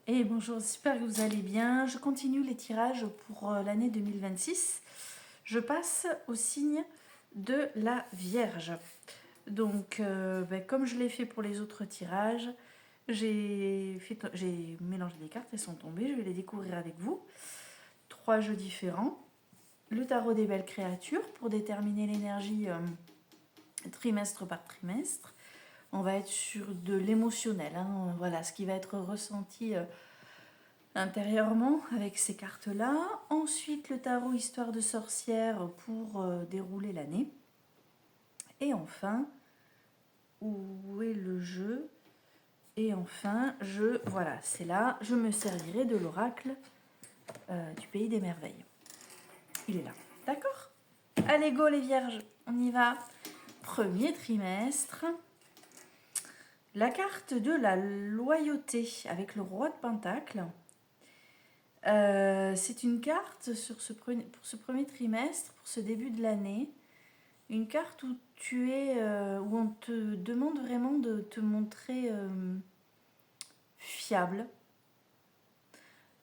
Et bonjour, j'espère que vous allez bien. Je continue les tirages pour l'année 2026. Je passe au signe de la Vierge. Donc, comme je l'ai fait pour les autres tirages, j'ai mélangé les cartes, elles sont tombées, je vais les découvrir avec vous. 3 jeux différents. Le tarot des belles créatures pour déterminer l'énergie trimestre par trimestre. On va être sur de l'émotionnel, hein. Voilà ce qui va être ressenti intérieurement avec ces cartes-là. Ensuite, le tarot Histoire de sorcière pour dérouler l'année. Et enfin, où est le jeu? Et enfin, voilà, c'est là, je me servirai de l'oracle du pays des merveilles. Il est là, d'accord? Allez, go les vierges, on y va. Premier trimestre. La carte de la loyauté avec le roi de Pentacle. C'est une carte pour ce premier trimestre, pour ce début de l'année. Une carte où où on te demande vraiment de te montrer fiable.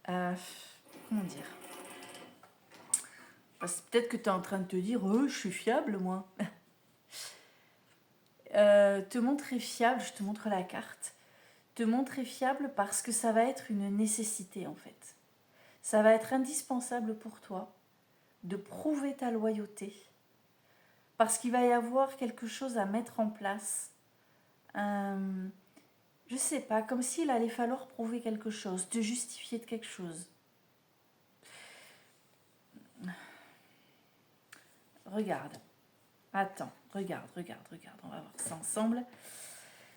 Comment dire? Peut-être que tu es en train de te dire, je suis fiable moi. Te montrer fiable, je te montre la carte. Te montrer fiable parce que ça va être une nécessité en fait. Ça va être indispensable pour toi de prouver ta loyauté. Parce qu'il va y avoir quelque chose à mettre en place. Je sais pas, comme s'il allait falloir prouver quelque chose, te justifier de quelque chose. Regarde. Attends, regarde. On va voir ça ensemble.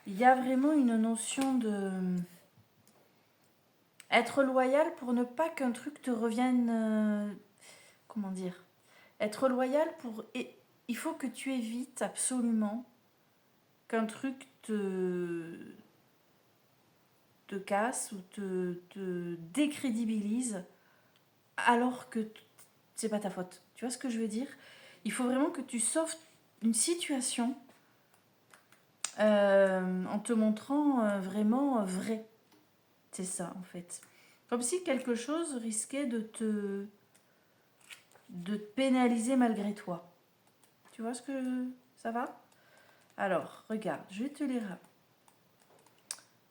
Il y a vraiment une notion de être loyal pour ne pas qu'un truc te revienne. Comment dire? Être loyal pour. Il faut que tu évites absolument qu'un truc te casse ou te décrédibilise alors que c'est pas ta faute. Tu vois ce que je veux dire? Il faut vraiment que tu sauves une situation en te montrant vraiment vrai. C'est ça en fait. Comme si quelque chose risquait de te pénaliser malgré toi. Tu vois ce que ça va? Alors, regarde, je vais te lire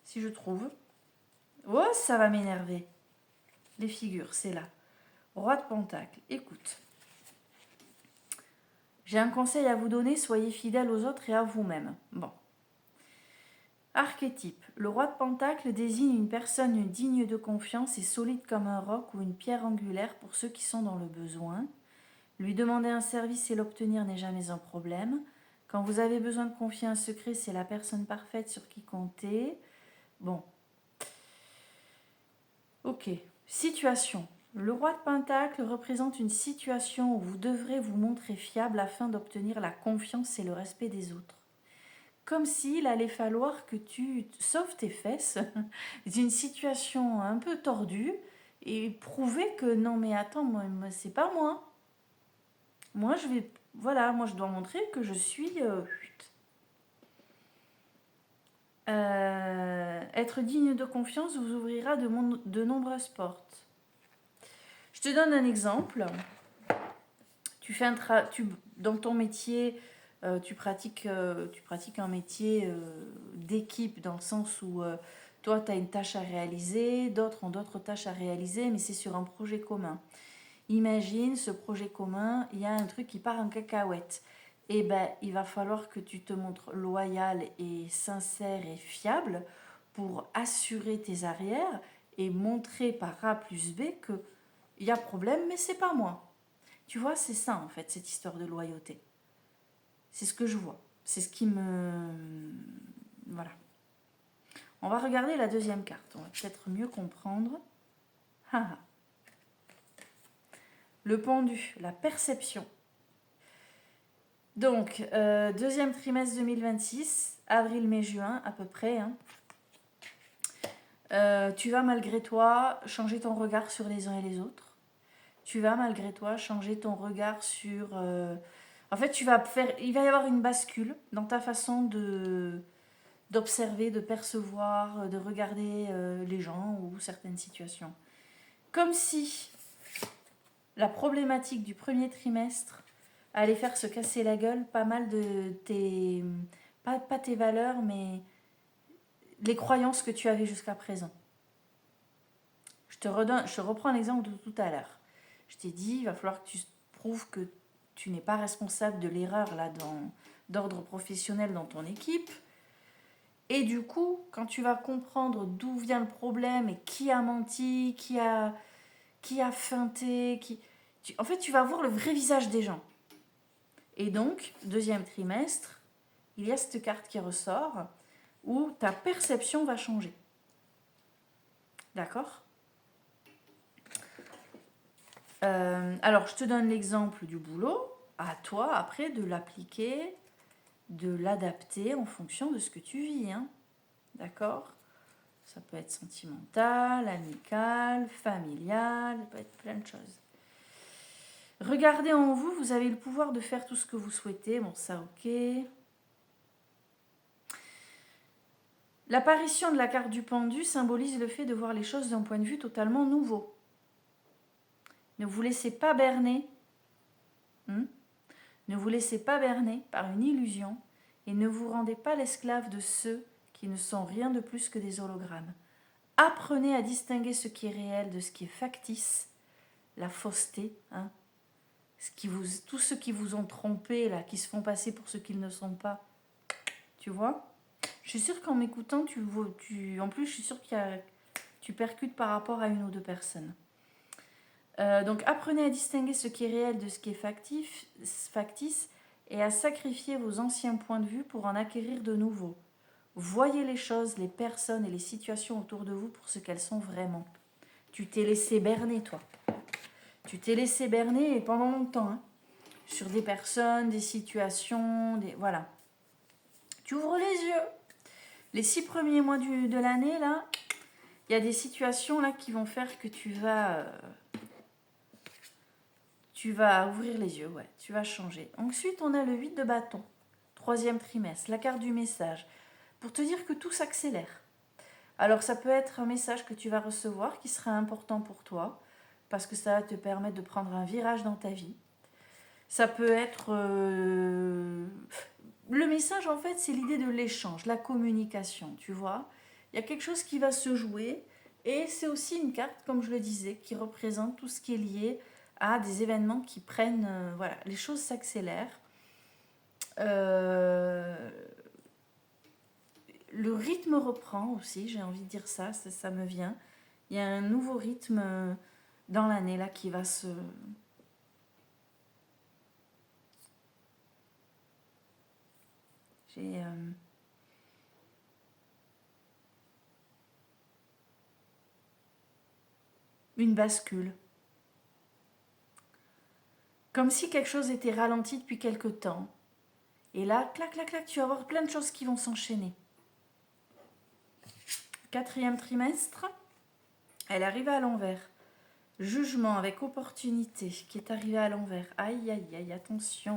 si je trouve. Oh, ça va m'énerver. Les figures, c'est là. Roi de Pentacle, écoute. J'ai un conseil à vous donner, soyez fidèles aux autres et à vous-même. Bon. Archétype. Le roi de Pentacle désigne une personne digne de confiance et solide comme un roc ou une pierre angulaire pour ceux qui sont dans le besoin. Lui demander un service et l'obtenir n'est jamais un problème. Quand vous avez besoin de confier un secret, c'est la personne parfaite sur qui compter. Bon. Ok. Situation. Le roi de Pentacle représente une situation où vous devrez vous montrer fiable afin d'obtenir la confiance et le respect des autres. Comme s'il allait falloir que tu sauves tes fesses d'une situation un peu tordue et prouver que non mais attends, moi c'est pas moi. Moi je dois montrer que je suis être digne de confiance vous ouvrira de nombreuses portes. Je te donne un exemple. Dans ton métier, tu pratiques un métier d'équipe dans le sens où toi, tu as une tâche à réaliser, d'autres ont d'autres tâches à réaliser, mais c'est sur un projet commun. Imagine, ce projet commun, il y a un truc qui part en cacahuète. Et ben, il va falloir que tu te montres loyal et sincère et fiable pour assurer tes arrières et montrer par A plus B qu'il y a problème, mais c'est pas moi. Tu vois, c'est ça en fait, cette histoire de loyauté. C'est ce que je vois. C'est ce qui me... Voilà. On va regarder la deuxième carte. On va peut-être mieux comprendre. Le pendu, la perception. Donc, deuxième trimestre 2026, avril, mai, juin à peu près. Tu vas malgré toi changer ton regard sur les uns et les autres. Tu vas malgré toi changer ton regard sur... En fait, il va y avoir une bascule dans ta façon d'observer, de percevoir, de regarder les gens ou certaines situations. Comme si la problématique du premier trimestre allait faire se casser la gueule pas mal de tes... pas tes valeurs, mais les croyances que tu avais jusqu'à présent. Je reprends l'exemple de tout à l'heure. Je t'ai dit, il va falloir que tu prouves que tu n'es pas responsable de l'erreur là d'ordre professionnel dans ton équipe. Et du coup, quand tu vas comprendre d'où vient le problème et qui a menti, qui a feinté, en fait, tu vas voir le vrai visage des gens. Et donc, deuxième trimestre, il y a cette carte qui ressort où ta perception va changer. D'accord ? Alors, je te donne l'exemple du boulot. À toi, après, de l'appliquer, de l'adapter en fonction de ce que tu vis. Hein. D'accord ? Ça peut être sentimental, amical, familial, ça peut être plein de choses. Regardez en vous, vous avez le pouvoir de faire tout ce que vous souhaitez. Bon, ça, ok. L'apparition de la carte du pendu symbolise le fait de voir les choses d'un point de vue totalement nouveau. Ne vous laissez pas berner. Ne vous laissez pas berner par une illusion et ne vous rendez pas l'esclave de ceux qui ne sont rien de plus que des hologrammes. Apprenez à distinguer ce qui est réel de ce qui est factice, la fausseté, tous ceux qui vous ont trompé, là, qui se font passer pour ceux qu'ils ne sont pas. Tu vois ? Je suis sûre qu'en m'écoutant, en plus, je suis sûre que tu percutes par rapport à une ou deux personnes. Donc, apprenez à distinguer ce qui est réel de ce qui est factice et à sacrifier vos anciens points de vue pour en acquérir de nouveaux. Voyez les choses, les personnes et les situations autour de vous pour ce qu'elles sont vraiment. Tu t'es laissé berner, toi. Tu t'es laissé berner et pendant longtemps, hein, sur des personnes, des situations, voilà. Tu ouvres les yeux. Les 6 premiers mois de l'année, là, il y a des situations là qui vont faire que tu vas ouvrir les yeux, ouais, tu vas changer. Ensuite, on a le 8 de bâton, 3e trimestre, la carte du message, pour te dire que tout s'accélère. Alors, ça peut être un message que tu vas recevoir qui sera important pour toi, parce que ça va te permettre de prendre un virage dans ta vie. Ça peut être... Le message, en fait, c'est l'idée de l'échange, la communication, tu vois. Il y a quelque chose qui va se jouer, et c'est aussi une carte, comme je le disais, qui représente tout ce qui est lié à des événements qui prennent... voilà, les choses s'accélèrent. Le rythme reprend aussi, j'ai envie de dire ça me vient. Il y a un nouveau rythme dans l'année là qui va se... J'ai... une bascule. Comme si quelque chose était ralenti depuis quelque temps. Et là, clac, clac, clac, tu vas avoir plein de choses qui vont s'enchaîner. 4e trimestre, elle arrive à l'envers. Jugement avec opportunité qui est arrivé à l'envers. Aïe, aïe, aïe, attention.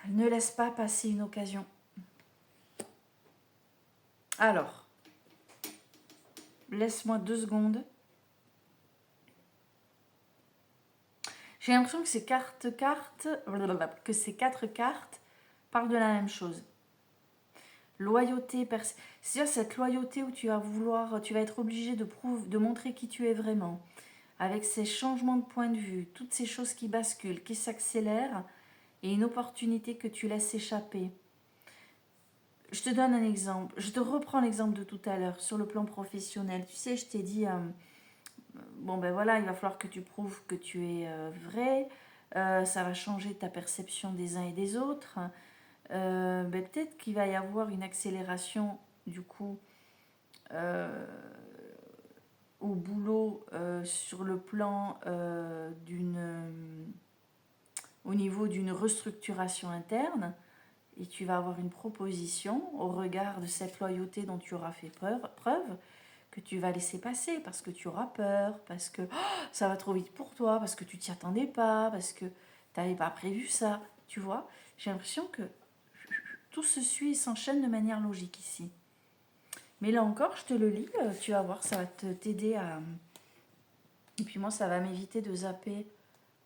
Ne laisse pas passer une occasion. Alors, laisse-moi 2 secondes. J'ai l'impression que ces 4 cartes parlent de la même chose. Loyauté, c'est-à-dire cette loyauté où tu vas être obligé de montrer qui tu es vraiment. Avec ces changements de point de vue, toutes ces choses qui basculent, qui s'accélèrent, et une opportunité que tu laisses échapper. Je te donne un exemple. Je te reprends l'exemple de tout à l'heure sur le plan professionnel. Tu sais, je t'ai dit, bon ben voilà, il va falloir que tu prouves que tu es vrai. Ça va changer ta perception des uns et des autres. Peut-être qu'il va y avoir une accélération du coup au boulot sur le plan au niveau d'une restructuration interne et tu vas avoir une proposition au regard de cette loyauté dont tu auras fait preuve que tu vas laisser passer parce que tu auras peur, parce que ça va trop vite pour toi, parce que tu t'y attendais pas, parce que tu n'avais pas prévu ça, tu vois. J'ai l'impression que tout se suit et s'enchaîne de manière logique ici. Mais là encore, je te le lis, tu vas voir, ça va t'aider à... Et puis moi, ça va m'éviter de zapper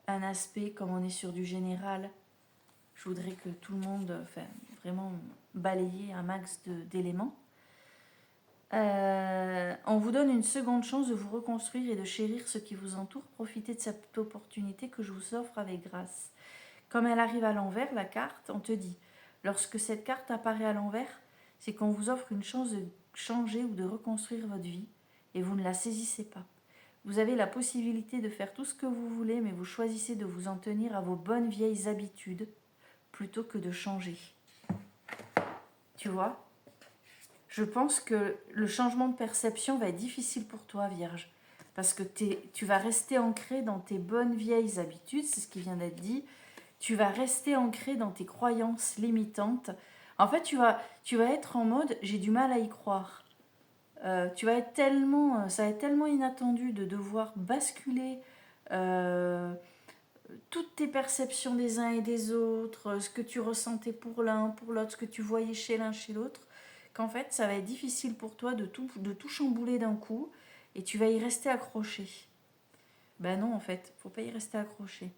un aspect, comme on est sur du général. Je voudrais que tout le monde, enfin, vraiment balayer un max d'éléments. On vous donne une seconde chance de vous reconstruire et de chérir ce qui vous entoure. Profitez de cette opportunité que je vous offre avec grâce. Comme elle arrive à l'envers, la carte, on te dit, lorsque cette carte apparaît à l'envers, c'est qu'on vous offre une chance de changer ou de reconstruire votre vie et vous ne la saisissez pas. Vous avez la possibilité de faire tout ce que vous voulez, mais vous choisissez de vous en tenir à vos bonnes vieilles habitudes plutôt que de changer. Tu vois ? Je pense que le changement de perception va être difficile pour toi, Vierge, parce que tu vas rester ancré dans tes bonnes vieilles habitudes, c'est ce qui vient d'être dit. Tu vas rester ancré dans tes croyances limitantes. En fait, tu vas être en mode « j'ai du mal à y croire ». Ça va être tellement inattendu de devoir basculer toutes tes perceptions des uns et des autres, ce que tu ressentais pour l'un, pour l'autre, ce que tu voyais chez l'un, chez l'autre, qu'en fait, ça va être difficile pour toi de tout chambouler d'un coup et tu vas y rester accroché. Ben non, en fait, faut pas y rester accroché.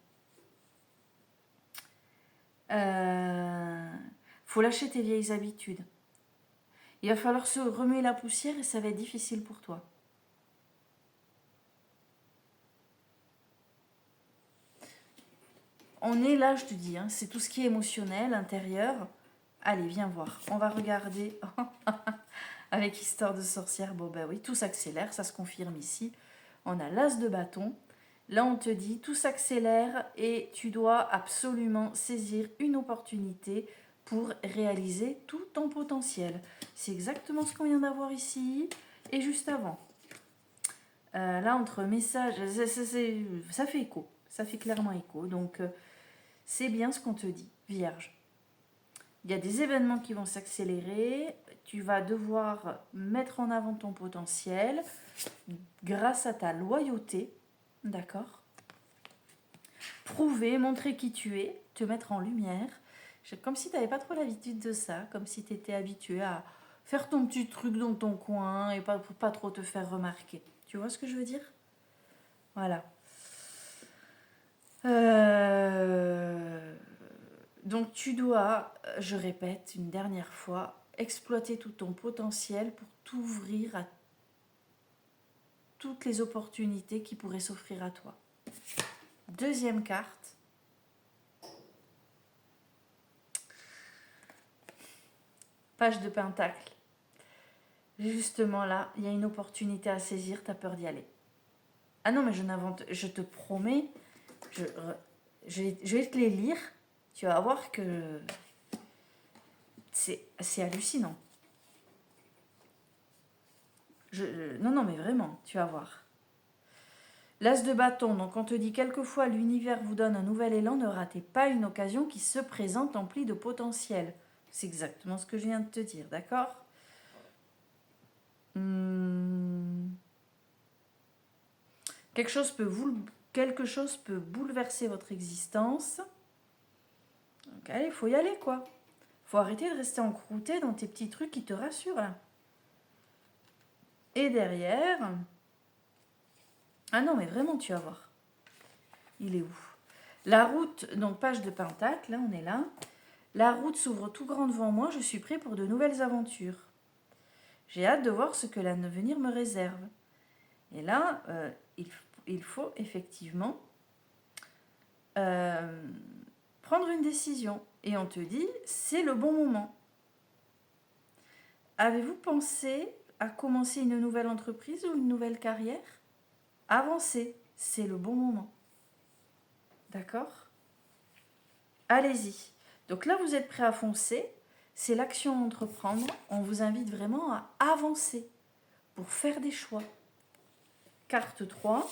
Faut lâcher tes vieilles habitudes. Il va falloir se remuer la poussière et ça va être difficile pour toi. On est là, je te dis, hein, c'est tout ce qui est émotionnel, intérieur. Allez, viens voir. On va regarder avec Histoire de sorcière. Bon, ben oui, tout s'accélère, ça se confirme ici. On a l'as de bâton. Là, on te dit, tout s'accélère et tu dois absolument saisir une opportunité pour réaliser tout ton potentiel. C'est exactement ce qu'on vient d'avoir ici et juste avant. Là, entre messages, ça fait écho. Ça fait clairement écho. Donc, c'est bien ce qu'on te dit, Vierge. Il y a des événements qui vont s'accélérer. Tu vas devoir mettre en avant ton potentiel grâce à ta loyauté. D'accord ? Prouver, montrer qui tu es, te mettre en lumière. Comme si tu n'avais pas trop l'habitude de ça, comme si tu étais habitué à faire ton petit truc dans ton coin et pas trop te faire remarquer. Tu vois ce que je veux dire ? Voilà. Donc tu dois, je répète une dernière fois, exploiter tout ton potentiel pour t'ouvrir à toutes les opportunités qui pourraient s'offrir à toi. Deuxième carte. Page de Pentacle. Justement là, il y a une opportunité à saisir, tu as peur d'y aller. Ah non, mais je te promets, je vais te les lire, tu vas voir que c'est hallucinant. Non, mais vraiment, tu vas voir. L'as de bâton, donc on te dit quelquefois l'univers vous donne un nouvel élan, ne ratez pas une occasion qui se présente emplie de potentiel. C'est exactement ce que je viens de te dire, d'accord ? Quelque chose peut bouleverser votre existence. Donc allez, il faut y aller quoi. Faut arrêter de rester encrouté dans tes petits trucs qui te rassurent là. Et derrière... Ah non, mais vraiment, tu vas voir. Il est où ? La route, donc page de Pentacle, là on est là. La route s'ouvre tout grand devant moi, je suis prêt pour de nouvelles aventures. J'ai hâte de voir ce que l'avenir me réserve. Et là, il faut effectivement prendre une décision. Et on te dit, c'est le bon moment. Avez-vous pensé à commencer une nouvelle entreprise ou une nouvelle carrière ? Avancez, c'est le bon moment. D'accord ? Allez-y. Donc là, vous êtes prêt à foncer. C'est l'action à entreprendre. On vous invite vraiment à avancer pour faire des choix. Carte 3.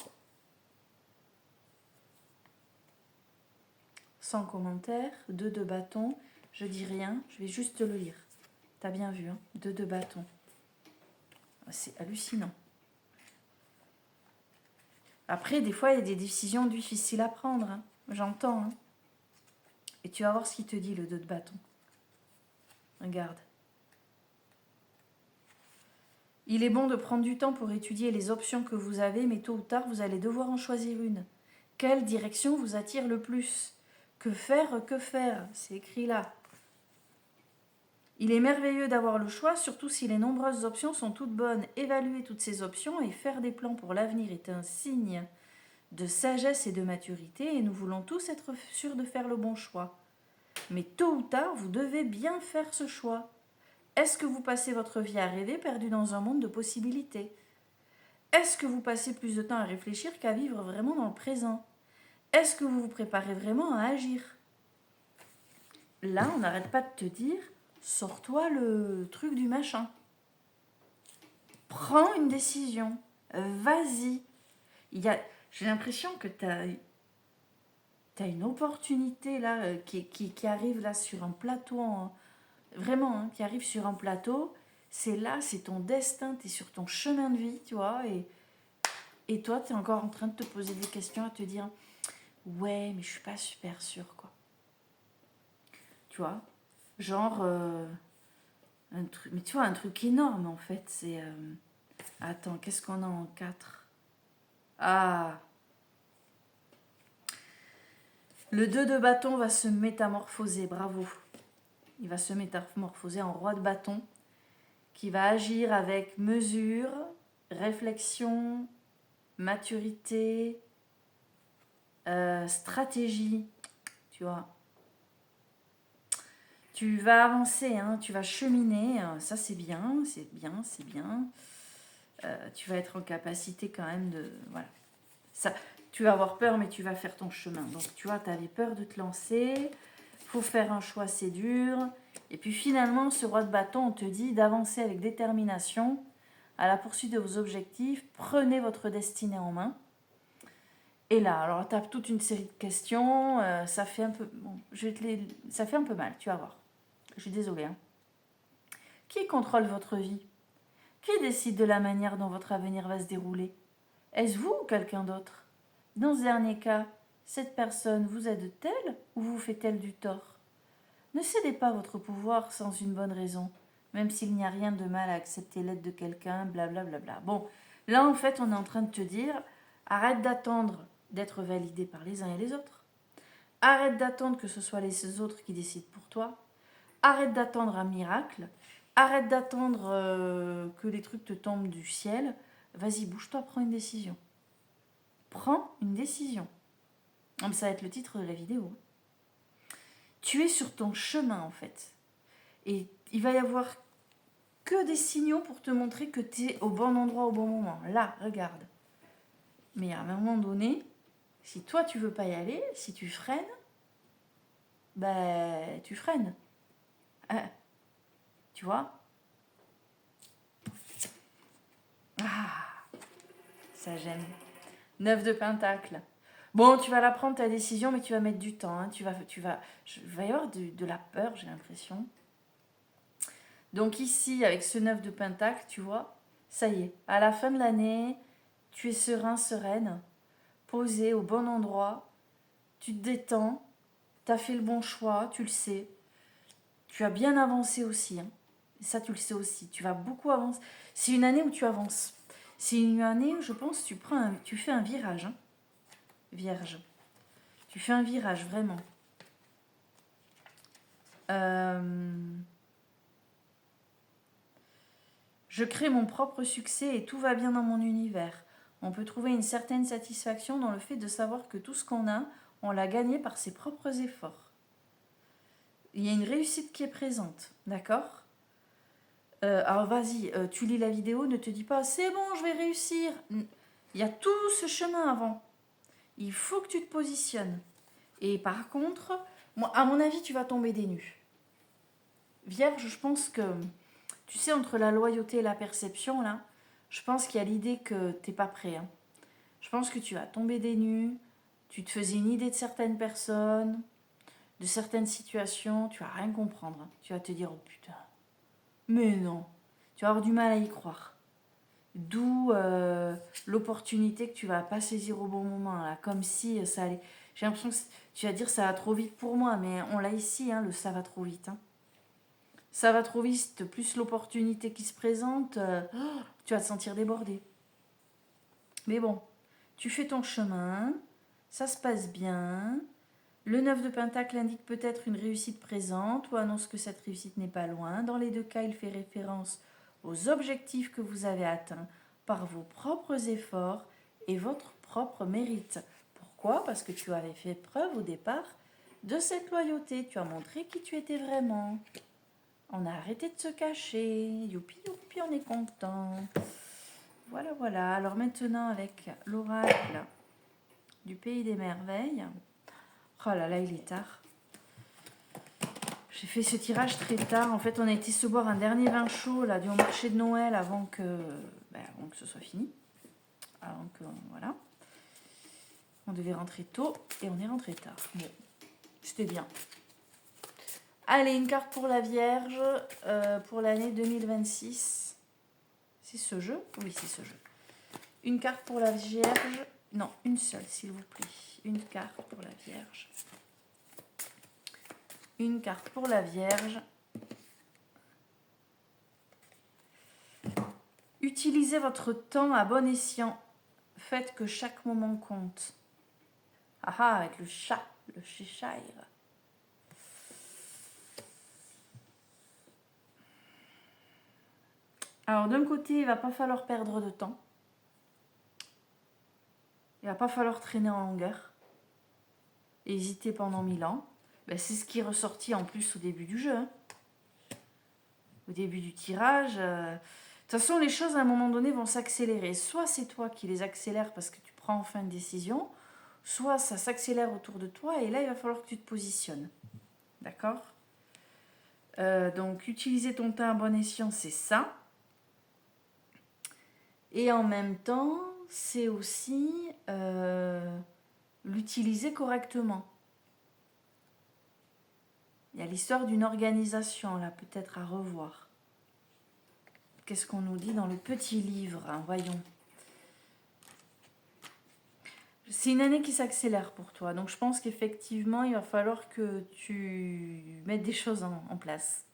Sans commentaire. 2 de bâton. Je dis rien. Je vais juste le lire. T'as bien vu, hein ? 2 de bâton. C'est hallucinant. Après, des fois, il y a des décisions difficiles à prendre. Hein. J'entends. Hein. Et tu vas voir ce qu'il te dit, le 2 de bâton. Regarde. Il est bon de prendre du temps pour étudier les options que vous avez, mais tôt ou tard, vous allez devoir en choisir une. Quelle direction vous attire le plus? Que faire, que faire? C'est écrit là. Il est merveilleux d'avoir le choix, surtout si les nombreuses options sont toutes bonnes. Évaluer toutes ces options et faire des plans pour l'avenir est un signe de sagesse et de maturité, et nous voulons tous être sûrs de faire le bon choix. Mais tôt ou tard, vous devez bien faire ce choix. Est-ce que vous passez votre vie à rêver, perdu dans un monde de possibilités? Est-ce que vous passez plus de temps à réfléchir qu'à vivre vraiment dans le présent? Est-ce que vous vous préparez vraiment à agir? Là, on n'arrête pas de te dire, sors-toi le truc du machin. Prends une décision. Vas-y. J'ai l'impression que tu as une opportunité là qui arrive là sur un plateau. Vraiment, hein, qui arrive sur un plateau. C'est là, c'est ton destin. Tu es sur ton chemin de vie, tu vois. Et toi, tu es encore en train de te poser des questions, à te dire, ouais, mais je suis pas super sûre, quoi. Tu vois, genre, un truc, mais tu vois, un truc énorme, en fait, c'est... Attends, qu'est-ce qu'on a en 4? Ah, le 2 de bâton va se métamorphoser, bravo. Il va se métamorphoser en roi de bâton, qui va agir avec mesure, réflexion, maturité, stratégie, tu vois. Tu vas avancer, hein, tu vas cheminer, ça c'est bien, c'est bien, c'est bien. Tu vas être en capacité quand même de... Voilà. Ça, tu vas avoir peur, mais tu vas faire ton chemin. Donc tu vois, tu avais peur de te lancer, faut faire un choix, c'est dur. Et puis finalement, ce roi de bâton, on te dit d'avancer avec détermination à la poursuite de vos objectifs. Prenez votre destinée en main. Et là, alors tu as toute une série de questions. Ça fait un peu... Bon, ça fait un peu mal, tu vas voir. Je suis désolée. Hein. Qui contrôle votre vie? Qui décide de la manière dont votre avenir va se dérouler? Est-ce vous ou quelqu'un d'autre? Dans ce dernier cas, cette personne vous aide-t-elle ou vous fait-elle du tort? Ne cédez pas votre pouvoir sans une bonne raison, même s'il n'y a rien de mal à accepter l'aide de quelqu'un, blablabla. Bon, là en fait on est en train de te dire, arrête d'attendre d'être validé par les uns et les autres. Arrête d'attendre que ce soit les autres qui décident pour toi. Arrête d'attendre un miracle. Arrête d'attendre que les trucs te tombent du ciel. Vas-y, bouge-toi, prends une décision. Prends une décision. Ça va être le titre de la vidéo. Tu es sur ton chemin en fait. Et il va y avoir que des signaux pour te montrer que tu es au bon endroit au bon moment. Là, regarde. Mais à un moment donné, si toi tu veux pas y aller, si tu freines, ben tu freines. Tu vois? Ah, ça j'aime. 9 de pentacle. Bon, tu vas la prendre ta décision, mais tu vas mettre du temps. Hein. Il va y avoir de la peur, j'ai l'impression. Donc ici, avec ce 9 de pentacle, tu vois, ça y est, à la fin de l'année, tu es serein, sereine, posé au bon endroit, tu te détends, tu as fait le bon choix, tu le sais. Tu as bien avancé aussi. Hein. Et ça, tu le sais aussi. Tu vas beaucoup avancer. C'est une année où tu avances. C'est une année où, je pense, tu fais un virage. Hein. Vierge. Tu fais un virage, vraiment. Je crée mon propre succès et tout va bien dans mon univers. On peut trouver une certaine satisfaction dans le fait de savoir que tout ce qu'on a, on l'a gagné par ses propres efforts. Il y a une réussite qui est présente, d'accord? Alors vas-y, tu lis la vidéo, ne te dis pas c'est bon, je vais réussir. Il y a tout ce chemin avant. Il faut que tu te positionnes. Et par contre, moi, à mon avis, tu vas tomber des nues. Vierge, je pense que, tu sais, entre la loyauté et la perception, là, je pense qu'il y a l'idée que t'es pas prêt. Hein. Je pense que tu vas tomber des nues, tu te faisais une idée de certaines personnes, de certaines situations, tu vas rien comprendre. Hein. Tu vas te dire, oh putain, mais non, tu vas avoir du mal à y croire. D'où l'opportunité que tu vas pas saisir au bon moment, là, comme si ça allait... J'ai l'impression que tu vas dire ça va trop vite pour moi, mais on l'a ici, hein, le ça va trop vite. Hein. Ça va trop vite, plus l'opportunité qui se présente, tu vas te sentir débordé. Mais bon, tu fais ton chemin, ça se passe bien. Le 9 de Pentacle indique peut-être une réussite présente ou annonce que cette réussite n'est pas loin. Dans les deux cas, il fait référence aux objectifs que vous avez atteints par vos propres efforts et votre propre mérite. Pourquoi? Parce que tu avais fait preuve au départ de cette loyauté. Tu as montré qui tu étais vraiment. On a arrêté de se cacher. Youpi, youpi, on est content. Voilà, voilà. Alors maintenant, avec l'oracle du Pays des Merveilles. Oh là là, il est tard. J'ai fait ce tirage très tard. En fait, on a été se boire un dernier vin chaud là, du marché de Noël avant que ce soit fini. Avant que, voilà. On devait rentrer tôt et on est rentré tard. Bon, c'était bien. Allez, une carte pour la Vierge pour l'année 2026. C'est ce jeu? Oui, c'est ce jeu. Une carte pour la Vierge. Non, une seule, s'il vous plaît. Une carte pour la Vierge. Une carte pour la Vierge. Utilisez votre temps à bon escient. Faites que chaque moment compte. Ah ah, avec le chat, le Cheshire. Alors d'un côté, il va pas falloir perdre de temps. Il va pas falloir traîner en longueur. Hésiter pendant 1000 ans. Ben, c'est ce qui est ressorti en plus au début du jeu. Hein. Au début du tirage. De toute façon, les choses à un moment donné vont s'accélérer. Soit c'est toi qui les accélères parce que tu prends enfin une décision, soit ça s'accélère autour de toi et là, il va falloir que tu te positionnes. D'accord? Donc, utiliser ton temps à bon escient, c'est ça. Et en même temps, c'est aussi l'utiliser correctement. Il y a l'histoire d'une organisation, là, peut-être à revoir. Qu'est-ce qu'on nous dit dans le petit livre, hein, voyons. C'est une année qui s'accélère pour toi. Donc, je pense qu'effectivement, il va falloir que tu mettes des choses en place.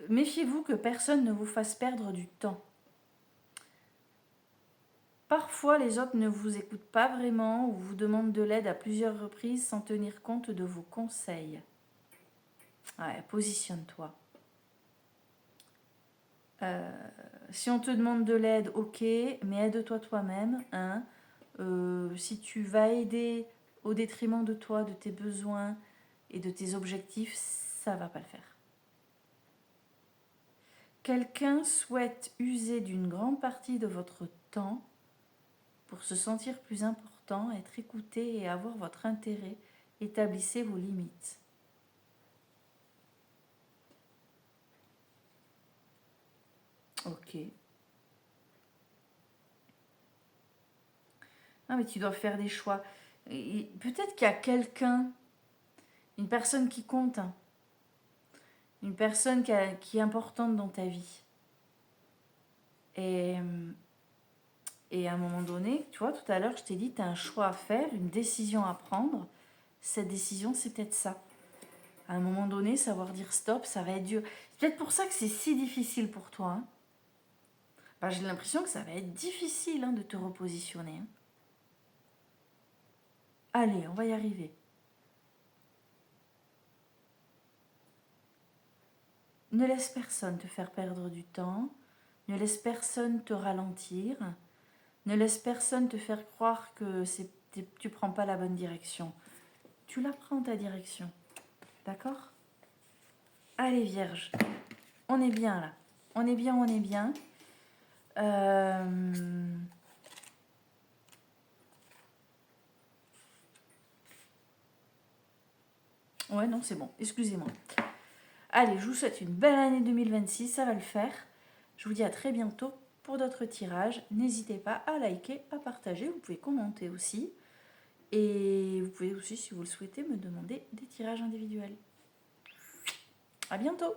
Méfiez-vous que personne ne vous fasse perdre du temps. Parfois, les autres ne vous écoutent pas vraiment ou vous demandent de l'aide à plusieurs reprises sans tenir compte de vos conseils. Ouais, positionne-toi. Si on te demande de l'aide, ok, mais aide-toi toi-même. Hein. Si tu vas aider au détriment de toi, de tes besoins et de tes objectifs, ça va pas le faire. Quelqu'un souhaite user d'une grande partie de votre temps pour se sentir plus important, être écouté et avoir votre intérêt. Établissez vos limites. Ok. Non, mais tu dois faire des choix. Peut-être qu'il y a quelqu'un, une personne qui compte, une personne qui est importante dans ta vie. Et à un moment donné, tu vois, tout à l'heure, je t'ai dit, tu as un choix à faire, une décision à prendre. Cette décision, c'est peut-être ça. À un moment donné, savoir dire stop, ça va être dur. C'est peut-être pour ça que c'est si difficile pour toi. Hein. Ben, j'ai l'impression que ça va être difficile de te repositionner. Hein. Allez, on va y arriver. Ne laisse personne te faire perdre du temps. Ne laisse personne te ralentir. Ne laisse personne te faire croire que tu prends pas la bonne direction. Tu la prends ta direction. D'accord? Allez, Vierge. On est bien là. On est bien, on est bien. Ouais, non, c'est bon. Excusez-moi. Allez, je vous souhaite une belle année 2026. Ça va le faire. Je vous dis à très bientôt pour d'autres tirages. N'hésitez pas à liker, à partager. Vous pouvez commenter aussi. Et vous pouvez aussi, si vous le souhaitez, me demander des tirages individuels. À bientôt!